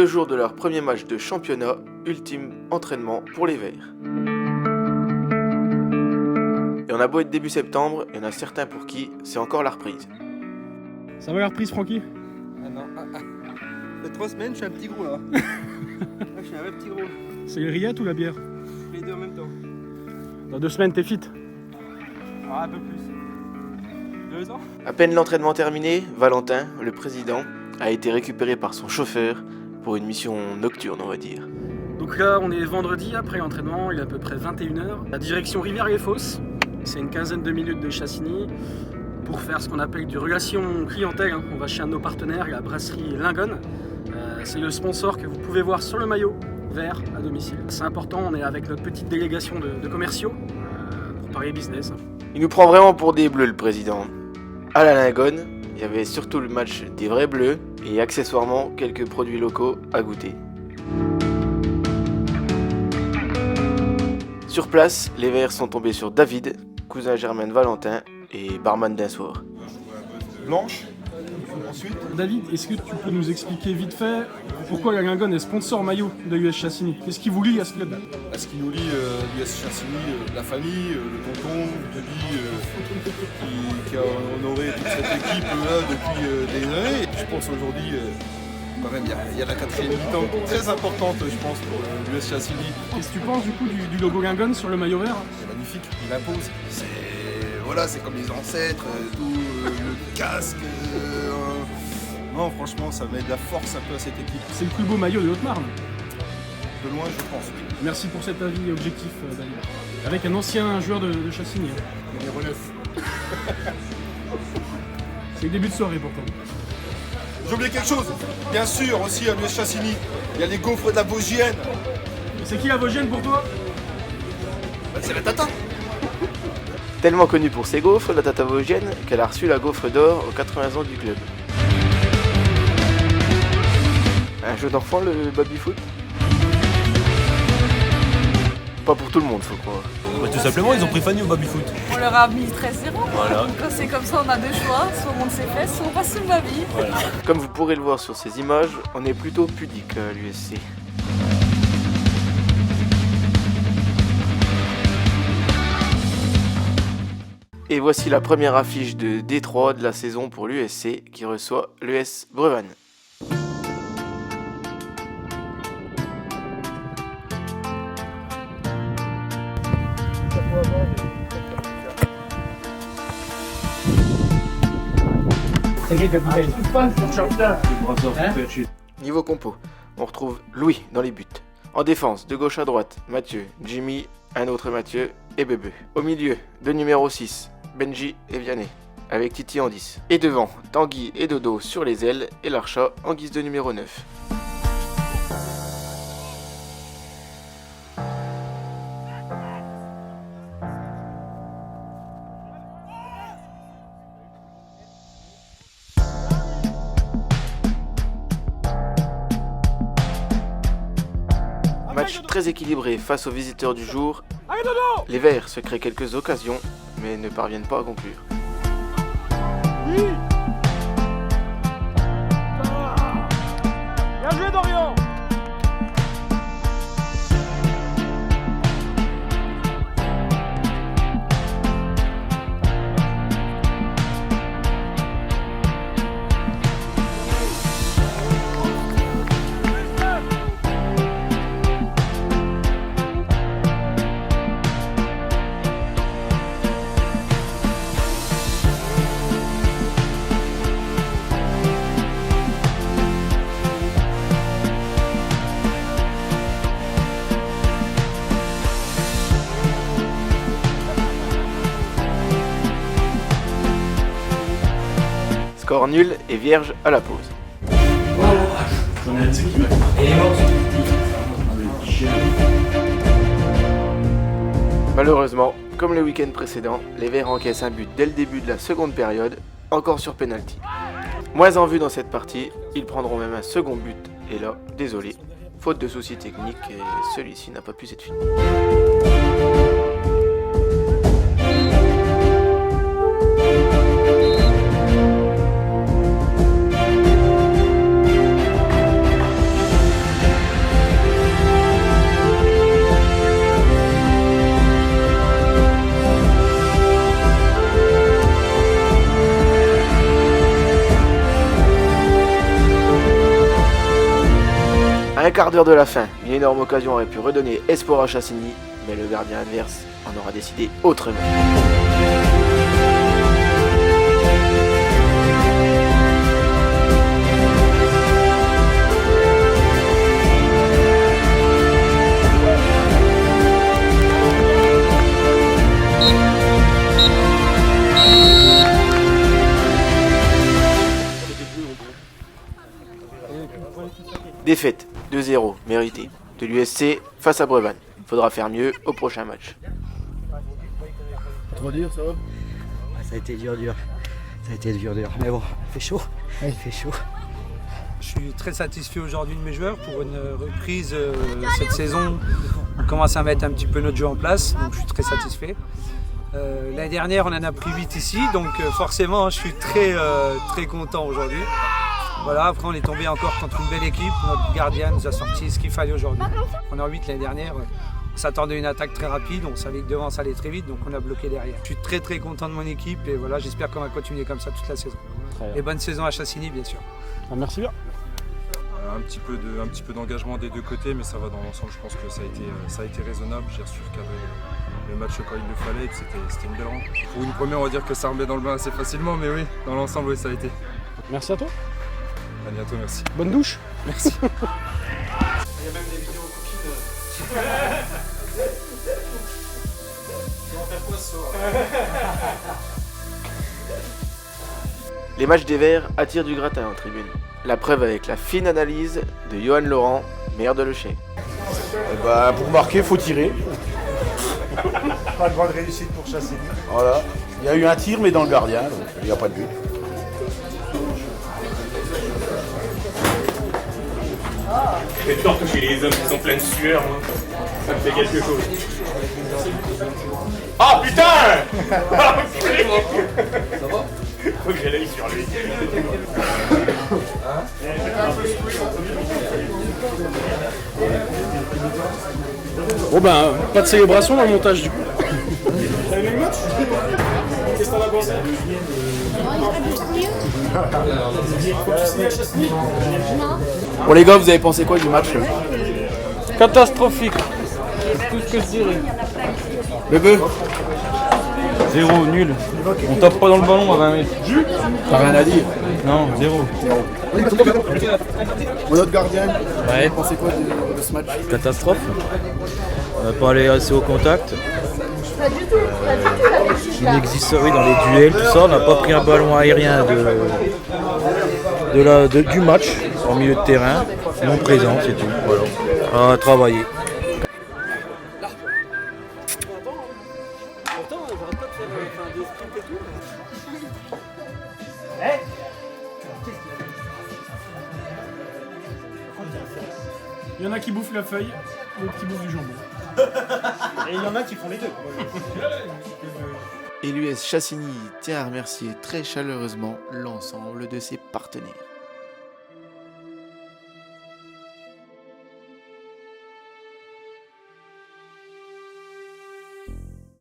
2 jours de leur premier match de championnat, ultime entraînement pour les Verts. Et on a beau être début septembre, il y en a certains pour qui c'est encore la reprise. Ça va la reprise, Francky? Ah non, Ça fait 3 semaines, je suis un petit gros là. Je suis un vrai petit gros. C'est les rillettes ou la bière? Les deux en même temps. Dans 2 semaines, t'es fit? Ah, un peu plus. 2 ans. À peine l'entraînement terminé, Valentin, le président, a été récupéré par son chauffeur pour une mission nocturne, on va dire. Donc là, on est vendredi après l'entraînement, il est à peu près 21h. La direction Rivière-les-Fosses, c'est une quinzaine de minutes de Chassigny pour faire ce qu'on appelle du relation clientèle. On va chez un de nos partenaires, la brasserie Lingon. C'est le sponsor que vous pouvez voir sur le maillot vert à domicile. C'est important, on est avec notre petite délégation de commerciaux pour parler business. Il nous prend vraiment pour des bleus, le président. À la Lingon, il y avait surtout le match des vrais bleus et accessoirement quelques produits locaux à goûter. Sur place, les Verts sont tombés sur David, cousin germain de Valentin et barman d'un soir. Blanche. Ensuite, David, est-ce que tu peux nous expliquer vite fait pourquoi la Lingon est sponsor maillot de l'US Chassigny? Qu'est-ce qui vous lie à ce club? ce qui nous lie, l'US Chassigny, la famille, le tonton, Denis, qui a honoré toute cette équipe là depuis des années. Je pense aujourd'hui, quand même, il y a la 4e mi-temps très importante, je pense, pour l'US Chassigny. Qu'est-ce que tu penses du coup du logo Lingon sur le maillot vert? C'est magnifique, il impose. C'est comme les ancêtres, tout le casque. Non, franchement, ça met de la force un peu à cette équipe. C'est le plus beau maillot de Haute-Marne. De loin, je pense, oui. Merci pour cet avis objectif, David. Avec un ancien joueur de Chassigny. Numéro 9. C'est le début de soirée pourtant. J'ai oublié quelque chose. Bien sûr, aussi à l'US Chassigny, il y a les gaufres de la Vosgienne. C'est qui la Vosgienne pour toi? C'est la Tata. Tellement connue pour ses gaufres, la Tata Vosgienne, qu'elle a reçu la gaufre d'or aux 80 ans du club. Un jeu d'enfant, le baby-foot? Pas pour tout le monde, faut croire. Bah, tout simplement, ils ont pris Fanny au baby-foot. On leur a mis 13-0. Voilà. Donc quand c'est comme ça, on a 2 choix. Soit on monte ses fesses, soit on passe sous le baby. Voilà. Comme vous pourrez le voir sur ces images, on est plutôt pudique à l'USC. Et voici la première affiche de D3 de la saison pour l'USC qui reçoit l'US Brevannes. Niveau compo, on retrouve Louis dans les buts. En défense, de gauche à droite, Mathieu, Jimmy, un autre Mathieu et Bebe. Au milieu, de numéro 6, Benji et Vianney, avec Titi en 10. Et devant, Tanguy et Dodo sur les ailes et Larcha en guise de numéro 9. Match très équilibré face aux visiteurs du jour. Les Verts se créent quelques occasions, mais ne parviennent pas à conclure. Bien joué Dorian! Score nul et vierge à la pause. Malheureusement, comme le week-end précédent, les Verts encaissent un but dès le début de la seconde période, encore sur penalty. Moins en vue dans cette partie, ils prendront même un second but, et là, désolé, faute de soucis techniques, et celui-ci n'a pas pu être fini. quart d'heure de la fin, une énorme occasion aurait pu redonner espoir à Chassigny, mais le gardien adverse en aura décidé autrement. Défaite 2-0 méritée de l'USC face à Brevannes. Il faudra faire mieux au prochain match. Trop dur, ça va? Ça a été dur. Ça a été dur. Mais bon, il fait chaud. Il fait chaud. Je suis très satisfait aujourd'hui de mes joueurs pour une reprise cette saison. On commence à mettre un petit peu notre jeu en place, donc je suis très satisfait. L'année dernière, on en a pris 8 ici, donc forcément, je suis très content aujourd'hui. Voilà, après on est tombé encore contre une belle équipe. Notre gardien nous a sorti ce qu'il fallait aujourd'hui. On est en 8 l'année dernière. On s'attendait à une attaque très rapide, on savait que devant ça allait très vite, donc on a bloqué derrière. Je suis très content de mon équipe et voilà, j'espère qu'on va continuer comme ça toute la saison. Et bonne saison à Chassigny, bien sûr. Ah, merci bien. Un petit peu d'engagement des deux côtés, mais ça va dans l'ensemble. Je pense que ça a été raisonnable. J'ai reçu le match quand il le fallait et que c'était une belle rencontre. Pour une première, on va dire que ça remet dans le bain assez facilement, mais oui, dans l'ensemble, oui, ça a été. Merci à toi. À bientôt, merci. Bonne douche. Merci. Il y a même des vidéos copines. On va faire quoi ce soir? Les matchs des Verts attirent du gratin en tribune. La preuve avec la fine analyse de Johan Laurent, maire de Le Chai. Pour marquer, faut tirer. Pas de grande réussite pour Chassigny. Voilà. Il y a eu un tir, mais dans le gardien, donc il n'y a pas de but. J'ai tort toucher les hommes qui sont pleins de sueur, moi. Ça me fait quelque chose. Ah putain! Ah, ça va? Faut que j'ai l'œil sur lui. Bon ben, pas de célébration dans le montage du coup. T'as aimé le match? Qu'est-ce que t'en as pensé? Bon les gars, vous avez pensé quoi du match? Catastrophique. C'est tout ce que je dirais. Bébé? 0, nul. On tape pas dans le ballon à 20 mètres. T'as rien à dire? Non, 0. Notre gardien, Ouais. vous pensez quoi de ce match? Catastrophe. On n'a pas allé assez au contact. Inexistorique dans les duels, tout ça. On n'a pas pris un ballon aérien du match en milieu de terrain. Non présent, c'est tout. Voilà. À travailler. Il y en a qui bouffent la feuille, d'autres qui bouffent du jambon. Et il y en a qui font les deux. Et l'US Chassigny tient à remercier très chaleureusement l'ensemble de ses partenaires.